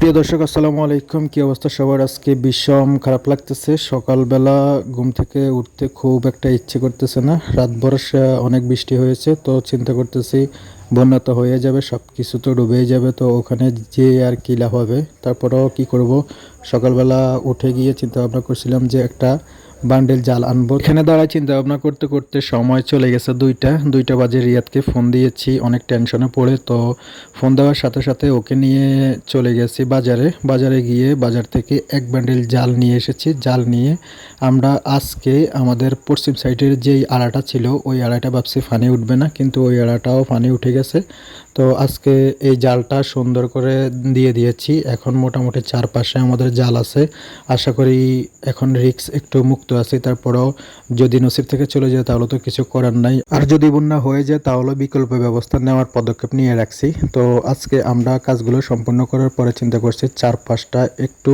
প্রিয় দর্শক আসসালামু আলাইকুম। কি অবস্থা সবার? আজকে ভীষণ খারাপ লাগতেছে। সকালবেলা ঘুম থেকে উঠতে খুব একটা ইচ্ছে করতেছে না। রাতভর অনেক বৃষ্টি হয়েছে, তো চিন্তা করতেছি বন্যা তো হয়ে যাবে, সব কিছু তো ডুবেই যাবে, তো ওখানে যে আর কি লাভ হবে। তারপরেও কি করব, সকালবেলা উঠে গিয়ে চিন্তা ভাবনা করছিলাম যে একটা বান্ডেল জাল আনবো। এখানে দাঁড়ায় চিন্তা ভাবনা করতে করতে সময় চলে গেছে দুইটা বাজে। রিয়াদকে ফোন দিয়েছি অনেক টেনশনে পড়ে, তো ফোন দেওয়ার সাথে সাথে ওকে নিয়ে চলে গেছি বাজারে গিয়ে বাজার থেকে এক বান্ডেল জাল নিয়ে এসেছি। জাল নিয়ে আমরা আজকে আমাদের পশ্চিম সাইডের যেই আড়াটা ছিল ওই আড়াটা ভাবছি ফানি উঠবে না, কিন্তু ওই আড়াটাও ফানি উঠে গেছে। তো আজকে এই জালটা সুন্দর করে দিয়ে দিয়েছি। এখন মোটামুটি চারপাশে আমাদের জাল আছে। আশা করি এখন রিস্ক একটু মুক্ত আছি। তারপরেও যদি নসিব থেকে চলে যায় তাহলে তো কিছু করার নাই, আর যদি বন্যা হয়ে যায় তাহলে বিকল্প ব্যবস্থা নেওয়ার পদক্ষেপ নিয়ে রাখছি। তো আজকে আমরা কাজগুলো সম্পন্ন করার পরে চিন্তা করছি চারপাশটা একটু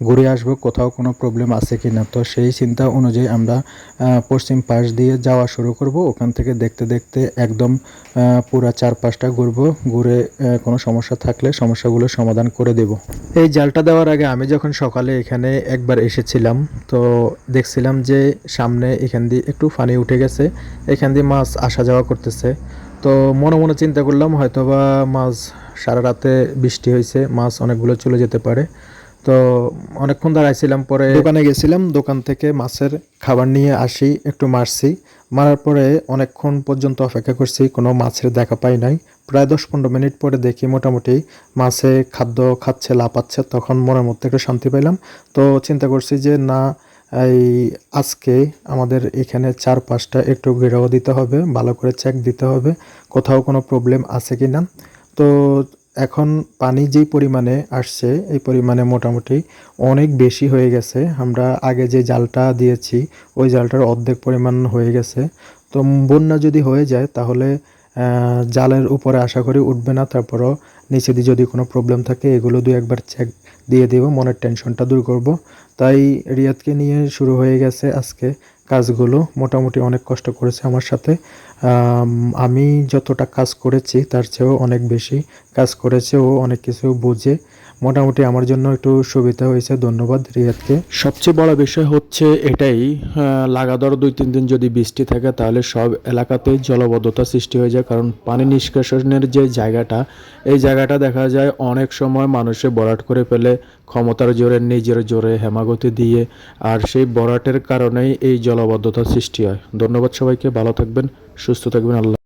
ঘুরে আসবো, কোথাও কোনো প্রবলেম আছে কি না। তো সেই চিন্তা অনুযায়ী আমরা পশ্চিম পাশ দিয়ে যাওয়া শুরু করব। ওখান থেকে দেখতে দেখতে একদম পুরা চারপাশটা ঘুরবো, ঘুরে কোনো সমস্যা থাকলে সমস্যাগুলো সমাধান করে দেব। এই জালটা দেওয়ার আগে আমি যখন সকালে এখানে একবার এসেছিলাম, তো দেখছিলাম যে সামনে এখান দিয়ে একটু পানি উঠে গেছে, এখান দিয়ে মাছ আসা যাওয়া করতেছে। তো মনে মনে চিন্তা করলাম হয়তোবা মাছ সারা রাতে বৃষ্টি হয়েছে, মাছ অনেকগুলো চলে যেতে পারে। তো অনেকক্ষণ দাঁড়াইছিলাম, পরে দোকানে গেছিলাম, দোকান থেকে মাছের খাবার নিয়ে আসি, একটু মারছি। মারার পরে অনেকক্ষণ পর্যন্ত অপেক্ষা করছি, কোনো মাছের দেখা পাই নাই। প্রায় 10-15 মিনিট পরে দেখি মোটামুটি মাছে খাদ্য খাচ্ছে, লাপাচ্ছে। তখন মনের মধ্যে একটু শান্তি পাইলাম। তো চিন্তা করছি যে না, এই আজকে আমাদের এখানে চারপাশটা একটু ঘেরাও দিতে হবে, ভালো করে চেক দিতে হবে কোথাও কোনো প্রবলেম আছে কি না। তো এখন পানি যেই পরিমাণে আসছে এই পরিমাণে মোটামুটি অনেক বেশি হয়ে গেছে। আমরা আগে যে জালটা দিয়েছি ওই জালটার অর্ধেক পরিমাণ হয়ে গেছে। তো বন্যা যদি হয়ে যায় তাহলে জালের উপরে আশা করি উঠবে না। তারপরও নিচে দিয়ে যদি কোনো প্রবলেম থাকে এগুলো দুই একবার চেক দিয়ে দেব, মনের টেনশনটা দূর করব। তাই রিয়াদকে নিয়ে শুরু হয়ে গেছে আজকে কাজগুলো। মোটামুটি অনেক কষ্ট করেছে আমার সাথে। আমি যতটা কাজ করেছি তার চেয়েও অনেক বেশি কাজ করেছে ও, অনেক কিছু বুঝে। মোটামুটি আমার জন্য একটু সুবিধা হয়েছে। ধন্যবাদ রিয়াদকে। সবচেয়ে বড় বিষয় হচ্ছে এটাই, লাগাতার 2-3 দিন যদি বৃষ্টি থাকে তাহলে সব এলাকাতেই জলবদ্ধতা সৃষ্টি হয়ে যায়। কারণ পানি নিষ্কাশনের যে জায়গাটা, এই জায়গাটা দেখা যায় অনেক সময় মানুষে ভরাট করে ফেলে ক্ষমতার জোরে, নিজের জোরে, হেমাগতি দিয়ে। আর সেই ভরাটের কারণেই এই জলবদ্ধতার সৃষ্টি হয়। ধন্যবাদ সবাইকে, ভালো থাকবেন, সুস্থ থাকবেন। আল্লাহ।